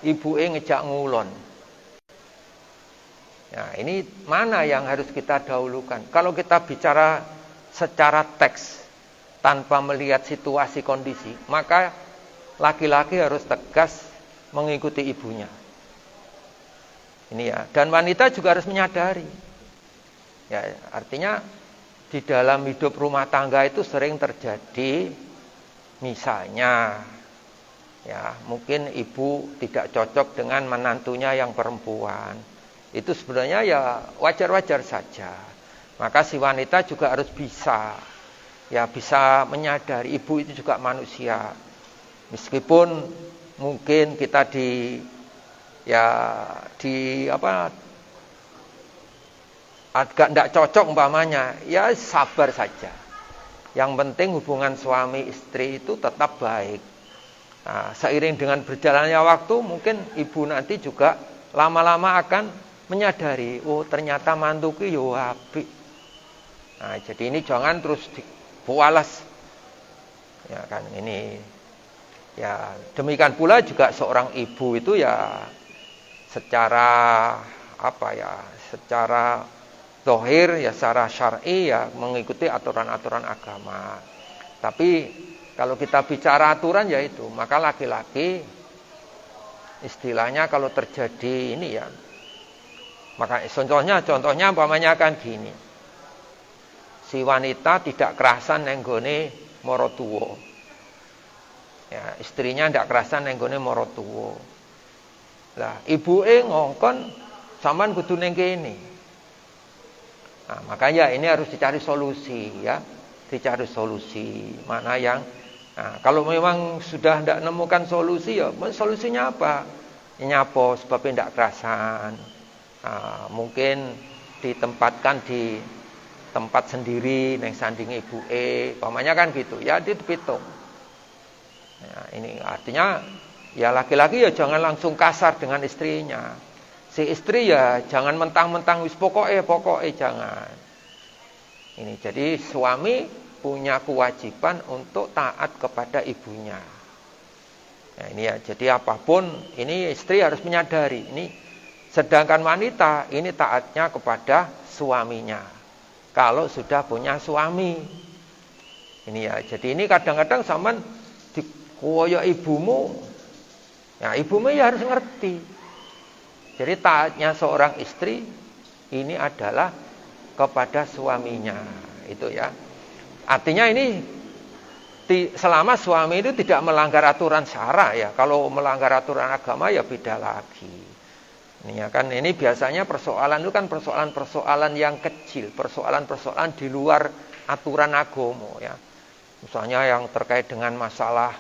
ibuke ngejak ngulon. Nah, ini mana yang harus kita dahulukan? Kalau kita bicara secara teks tanpa melihat situasi kondisi, maka laki-laki harus tegas mengikuti ibunya. Ini ya, dan wanita juga harus menyadari. Ya, artinya di dalam hidup rumah tangga itu sering terjadi misalnya ya, mungkin ibu tidak cocok dengan menantunya yang perempuan. Itu sebenarnya ya wajar-wajar saja. Maka si wanita juga harus bisa ya bisa menyadari ibu itu juga manusia. Meskipun mungkin kita agak tidak cocok umpamanya, ya sabar saja. Yang penting hubungan suami istri itu tetap baik. Nah, seiring dengan berjalannya waktu, mungkin ibu nanti juga lama-lama akan menyadari, oh ternyata mantuku yo apik. Nah, jadi ini jangan terus dipualas. Ya kan ini. Ya, demikian pula juga seorang ibu itu ya secara secara zahir ya secara syar'i ya mengikuti aturan-aturan agama. Tapi kalau kita bicara aturan ya itu, maka laki-laki istilahnya kalau terjadi ini ya, maka contohnya umpamanya kan gini. Si wanita tidak kerasan nenggone mara tuwa. Ya, istrinya tidak kerasan nenggone mara tuwa. Lah, ibuke ngongkon sampean kudu ning kene. Nah, makanya ini harus dicari solusi ya. Dicari solusi mana yang kalau memang sudah tidak menemukan solusi ya solusinya apa? Nyapo sebabnya tidak kerasan. Mungkin ditempatkan di tempat sendiri neng sanding ibuke, pamannya kan gitu. Ya dipitung. Ya, ini artinya ya laki-laki ya jangan langsung kasar dengan istrinya. Si istri ya jangan mentang-mentang wis pokoke jangan. Ini jadi suami punya kewajiban untuk taat kepada ibunya. Nah, ini ya jadi apapun ini istri harus menyadari ini. Sedangkan wanita ini taatnya kepada suaminya. Kalau sudah punya suami. Ini ya jadi ini kadang-kadang sampean dikoyo ibumu. Ya ibumu ya harus ngerti. Jadi taatnya seorang istri ini adalah kepada suaminya, itu ya. Artinya ini selama suami itu tidak melanggar aturan syara ya. Kalau melanggar aturan agama ya beda lagi. Ini ya kan ini biasanya persoalan itu kan persoalan-persoalan yang kecil, persoalan-persoalan di luar aturan agama ya. Misalnya yang terkait dengan masalah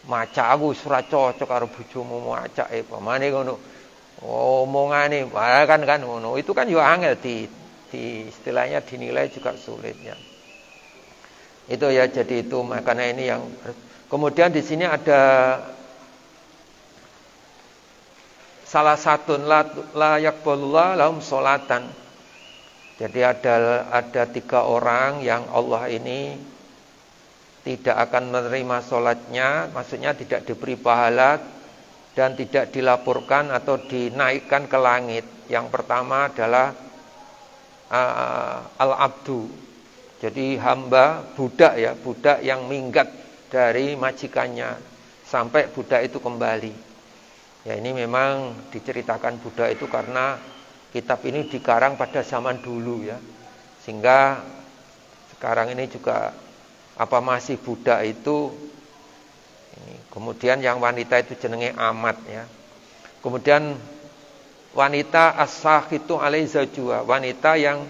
maca aku ora cocok karo bojomu maca pamane ngono. Omongane kan ngono. Itu kan yo angel di istilahnya dinilai juga sulit ya. Itu ya jadi itu makanya ini yang kemudian di sini ada salah satu la yaqbalullah lahum sholatan. Jadi ada 3 orang yang Allah ini tidak akan menerima sholatnya, maksudnya tidak diberi pahala dan tidak dilaporkan atau dinaikkan ke langit. Yang pertama adalah al-abdu. Jadi hamba, budak yang minggat dari majikannya sampai budak itu kembali. Ya ini memang diceritakan budak itu karena kitab ini dikarang pada zaman dulu ya. Sehingga sekarang ini juga masih budak itu. Kemudian yang wanita itu jenenge amat ya. Kemudian wanita as-sakhitu alaihi zawjuha, wanita yang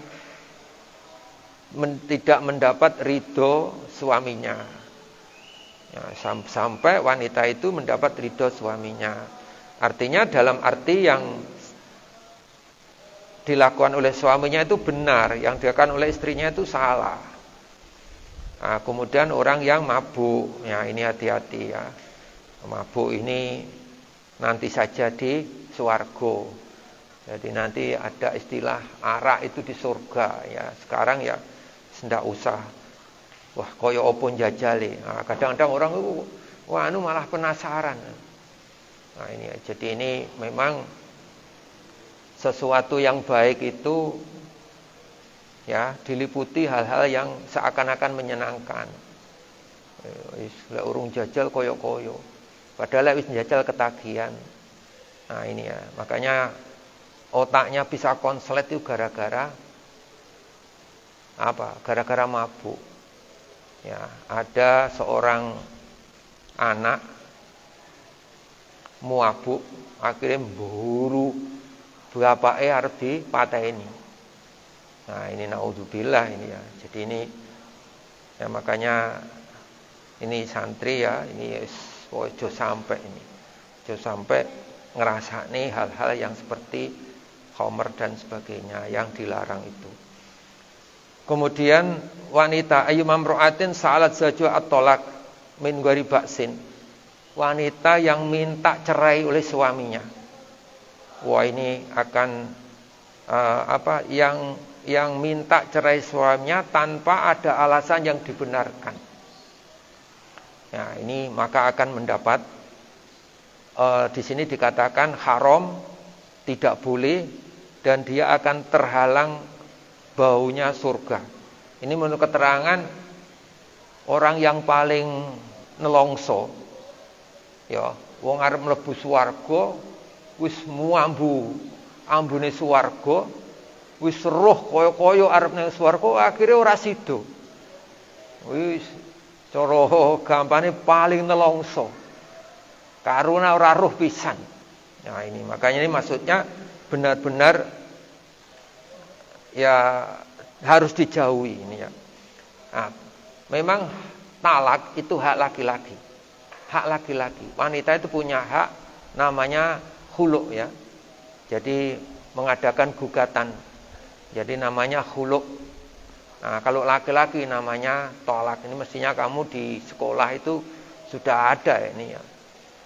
tidak mendapat ridho suaminya. Ya, sampai wanita itu mendapat ridho suaminya. Artinya dalam arti yang dilakukan oleh suaminya itu benar, yang dilakukan oleh istrinya itu salah. Nah, kemudian orang yang mabuk, ya ini hati-hati ya. Mabuk ini nanti saja di swarga. Jadi nanti ada istilah arak itu di surga ya. Sekarang ya ndak usah. Wah, koyo opo njajale. Nah, kadang-kadang orang itu malah penasaran. Nah, ini jadi ini memang sesuatu yang baik itu ya diliputi hal-hal yang seakan-akan menyenangkan. Wis urung jajal koyo-koyo. Padahal wis njajal ketagihan. Nah, ini ya. Makanya otaknya bisa konslet itu gara-gara apa? Gara-gara mabuk. Ya, ada seorang anak mabuk akhirnya mburu bapake arep dipateni. Nah, ini naudzubillah ini ya. Jadi ini Ya makanya ini santri ya, ini ojo sampai ini. Ojo sampai ngerasani hal-hal yang seperti khamr dan sebagainya yang dilarang itu. Kemudian wanita ayyumam ra'atin sa'alat zaju at-tolak min ghairi ba'sin. Wanita yang minta cerai oleh suaminya. Wah, ini akan yang minta cerai suaminya tanpa ada alasan yang dibenarkan. Ya, ini maka akan mendapat di sini dikatakan haram, tidak boleh, dan dia akan terhalang baunya surga. Ini menurut keterangan orang yang paling nelongso. Ya, wong arep mlebu swarga wis muambu ambune swarga, wis roh kaya-kaya arep nang swarga, akhire ora sida. Wis cara gampane paling nelongso. Karuna ora roh pisan. Nah, ini makanya ini maksudnya benar-benar ya harus dijauhi ini ya. Nah, memang talak itu hak laki-laki. Hak laki-laki. Wanita itu punya hak namanya khulu' ya. Jadi mengadakan gugatan. Jadi namanya khulu'. Nah, kalau laki-laki namanya tolak. Ini mestinya kamu di sekolah itu sudah ada ini ya.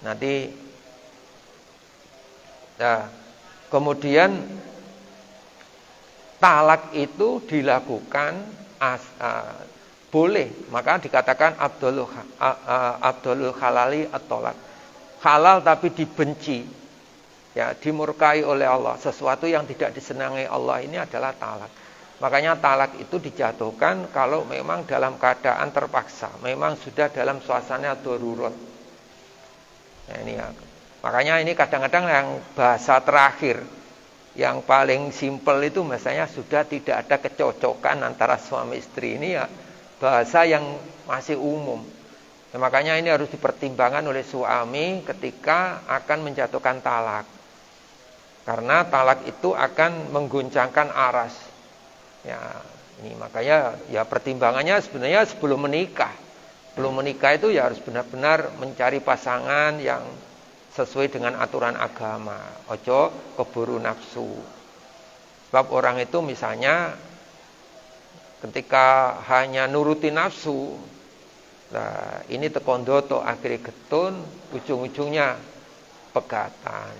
Nanti nah, kemudian talak itu dilakukan boleh, maka dikatakan abdul halali at-tolak. Halal tapi dibenci, ya, dimurkai oleh Allah. Sesuatu yang tidak disenangi Allah ini adalah talak. Makanya talak itu dijatuhkan kalau memang dalam keadaan terpaksa, memang sudah dalam suasana darurat. Nah, ini ya. Makanya ini kadang-kadang yang bahasa terakhir yang paling simpel itu misalnya sudah tidak ada kecocokan antara suami istri, ini ya bahasa yang masih umum. Nah, makanya ini harus dipertimbangkan oleh suami ketika akan menjatuhkan talak. Karena talak itu akan mengguncangkan aras. Ya, ini makanya ya pertimbangannya sebenarnya sebelum menikah. Belum menikah itu ya harus benar-benar mencari pasangan yang sesuai dengan aturan agama. Ojo keburu nafsu. Sebab orang itu misalnya ketika hanya nuruti nafsu, nah ini tekondoto akhirnya getun, ujung-ujungnya pegatan.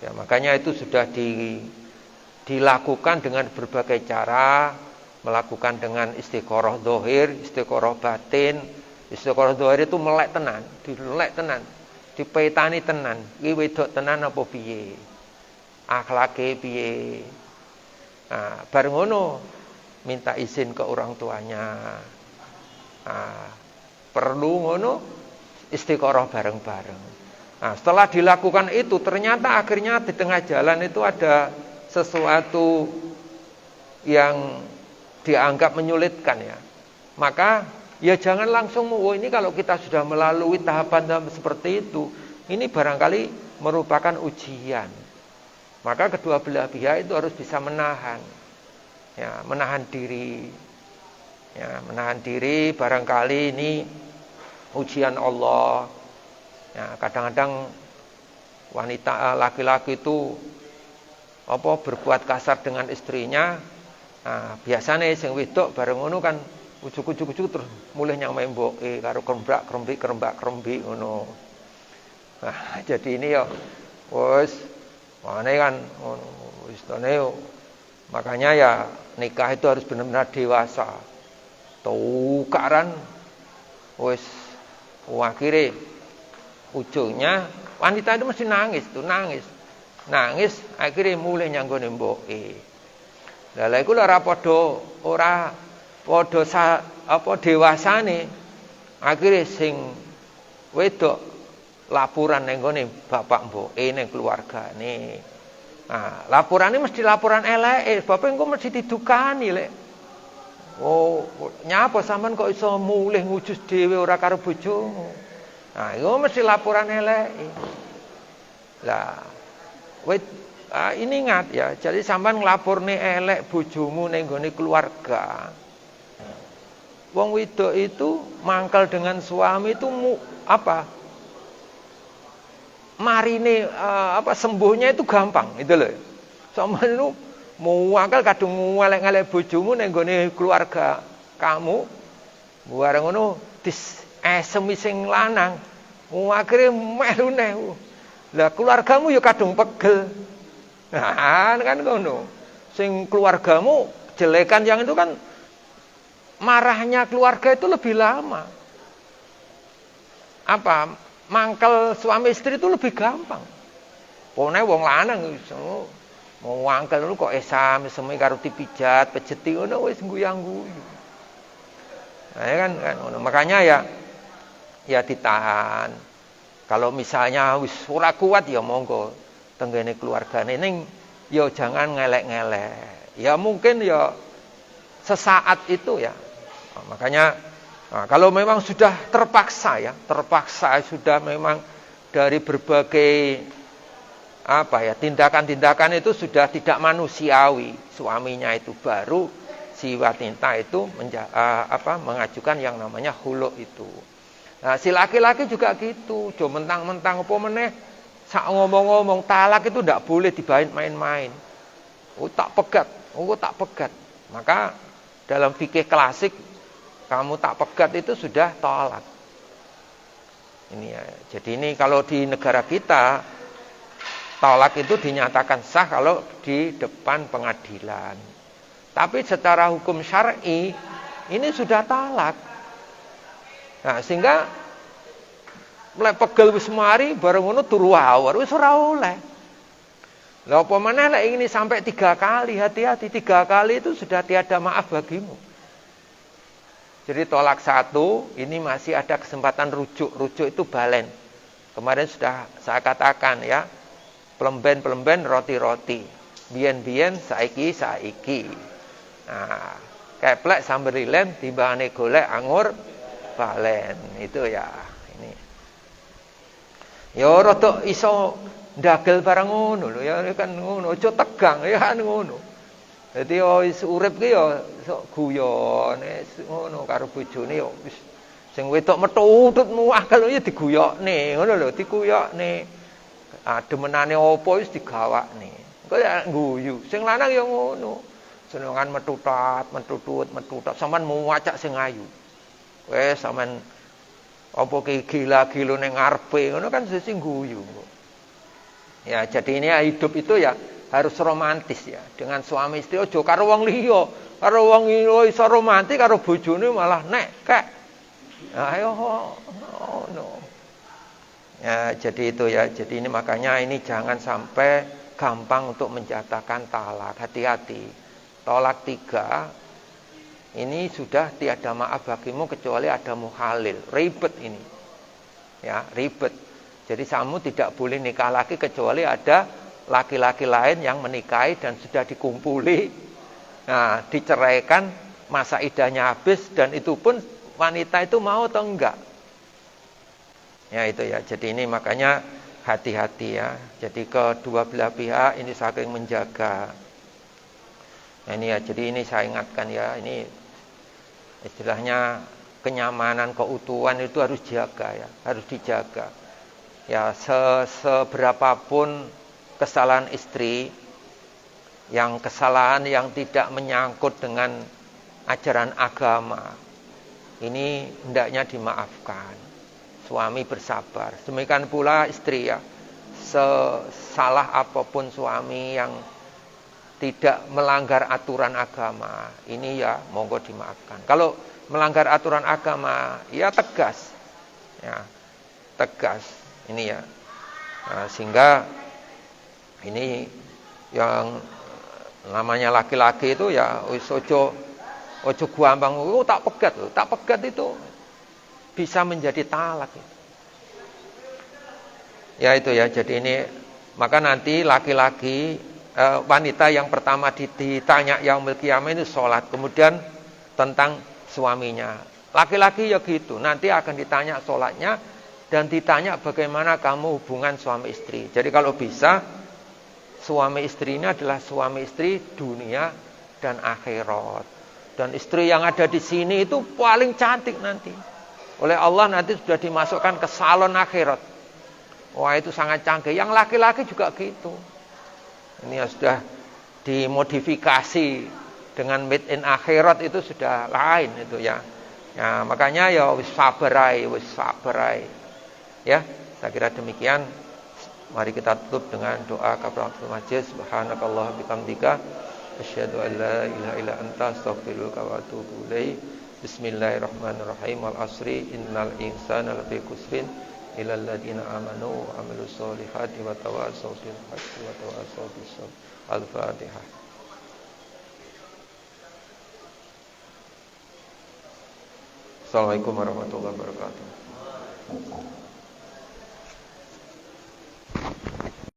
Ya, makanya itu sudah dilakukan dengan berbagai cara, melakukan dengan istiqoroh dohir, istiqoroh batin. Istiqoroh dohir itu melek tenan, dilek tenan, dipaitani tenan, iki wedok tenan apa piye, akhlake piye. Nah, bareng ngono minta izin ke orang tuanya. Nah, perlu ngono istiqoroh bareng-bareng. Nah, setelah dilakukan itu ternyata akhirnya di tengah jalan itu ada sesuatu yang dianggap menyulitkan ya. Maka ya jangan langsung ini kalau kita sudah melalui tahapan seperti itu, ini barangkali merupakan ujian. Maka kedua belah pihak itu harus bisa menahan. Ya, menahan diri. Ya, menahan diri barangkali ini ujian Allah. Ya, kadang-kadang wanita laki-laki itu berbuat kasar dengan istrinya. Nah, biasanya sing wedok bareng ngono kan ujug-ujug terus mulih nyang memboke karo kerembak-kerembik ngono. Nah, jadi ini ya wis mane kan ngono wis makanya ya nikah itu harus benar-benar dewasa. Tukaran wis akhirnya ujungnya wanita itu mesti nangis tuh, nangis akhirnya mulai nyanggone mboke. Lah lha iku ora padha dewasane. Akhirnya sing wedok laporan ning gone bapak mboke ning keluargane. Nah, laporannya mesti laporan elek, bapak engko mesti didukani lek. Oh, nyapa sampean kok iso mulih ngujus dhewe ora karo bojomu. Nah, iku mesti laporan elek. Lah, ini ingat ya, jadi sampean nglaporne elek bojomu ning gone keluarga. wong wedok itu mangkel dengan suami itu marine sembuhnya itu gampang itu loh. Sama itu mau akal kadung ngelek-ngelek bojomu ning gone keluarga kamu, bareng ngono esemi sing lanang, akhire melu neh. Lah keluargamu ya kadung pegel. Nah, kan ngono. Sing keluargamu jelekan yang itu kan marahnya keluarga itu lebih lama. Mangkel suami istri itu lebih gampang. Pone wong lanang iso mau mangkel lu kok esami karo dipijat, pejeti ngono wis guyang-guyu. Nah, kan ngono. Makanya ya ditahan. Kalau misalnya wis ora kuat ya monggo tenggene keluargane ning ya jangan ngelek-ngelek. Ya mungkin ya sesaat itu ya. Nah, makanya kalau memang sudah terpaksa sudah memang dari berbagai tindakan-tindakan itu sudah tidak manusiawi suaminya itu, baru si wanita itu mengajukan yang namanya khulu itu. Nah, si laki-laki juga gitu, jo mentang-mentang apa meneh sak ngomong-ngomong talak itu tidak boleh main-main. Tak pegat. Maka dalam fikih klasik kamu tak pegat itu sudah talak. Ini ya. Jadi ini kalau di negara kita talak itu dinyatakan sah kalau di depan pengadilan. Tapi secara hukum syar'i ini sudah talak. Nah, sehingga mulai pegel wis mari bareng ngono turu awar wis ora oleh. Lah apa meneh lek ini sampai 3 kali, hati-hati 3 kali itu sudah tiada maaf bagimu. Jadi tolak 1 ini masih ada kesempatan rujuk. Rujuk itu balen. Kemarin sudah saya katakan ya. Pelemben roti-roti. Biyen saiki. Nah, keplek samberilen timbangane golek anggur balen. Itu ya ini. Ya rada iso ndagel barang ngono lho ya kan ngono, aja tegang ya kan ngono. Dadi urip ki ya sok guyon ngono karo bojone ya wis sing wedok metututmu akal ya diguyokne ngono lho, diguyokne. Demenane apa wis digawakne. Engko ya guyu. Sing lanang ya ngono. Senengan metutut. Sampeyan mau ngacak sing ayu. Wes sampean apa ki gila-gila ning ngarepe ngono kan sing guyu. Ya, jadi ini hidup itu ya harus romantis ya. Dengan suami istri aja karo wong liya. Karo wong iso romantis karo bojone malah nekek. Ayo no. Ya, jadi itu ya. Jadi ini makanya ini jangan sampai gampang untuk menjatuhkan talak. Hati-hati. Talak 3 ini sudah tiada maaf bagimu kecuali ada muhalil. Ribet ini. Ya, ribet. Jadi kamu tidak boleh nikah lagi kecuali ada laki-laki lain yang menikahi dan sudah dikumpuli. Nah, diceraikan, masa idahnya habis dan itu pun wanita itu mau atau enggak. Ya itu ya. Jadi ini makanya hati-hati ya. Jadi kedua belah pihak ini saling menjaga. Nah, ini ya. Jadi ini saya ingatkan ya. Ini istilahnya kenyamanan, keutuhan itu harus dijaga ya. Harus dijaga. Ya seberapapun kesalahan istri, yang kesalahan yang tidak menyangkut dengan ajaran agama, ini hendaknya dimaafkan. Suami bersabar. Demikian pula istri ya. Sesalah apapun suami yang tidak melanggar aturan agama, ini ya monggo dimaafkan. Kalau melanggar aturan agama, ya tegas. Ya, tegas. Ini ya. Nah, sehingga ini yang namanya laki-laki itu ya wis ojo gampang tak pegat loh. Tak pegat itu bisa menjadi talak. Ya itu ya. Jadi ini maka nanti laki-laki wanita yang pertama ditanya yaumul qiyamah itu sholat, kemudian tentang suaminya. Laki-laki ya gitu, nanti akan ditanya sholatnya dan ditanya bagaimana kamu hubungan suami istri. Jadi kalau bisa suami istri ini adalah suami istri dunia dan akhirat. Dan istri yang ada di sini itu paling cantik nanti. Oleh Allah nanti sudah dimasukkan ke salon akhirat. Wah, itu sangat canggih. Yang laki-laki juga gitu. Ini ya sudah dimodifikasi dengan made in akhirat, itu sudah lain itu ya. Ya, makanya ya wis sabar ae. Ya, saya kira demikian. Mari kita tutup dengan doa kafaratul majlis. Subhanakallah bihamdika asyhadu an la ilaha illa anta astaghfiruka wa atubu ilaik. Bismillahirrahmanirrahim. Wal asri innal insana lafi khusrin illal ladzina amanu wa amilus solihati wa tawassaw bil haqqi wa tawassaw bis sabr. Al-Fatihah. Assalamualaikum warahmatullahi wabarakatuh.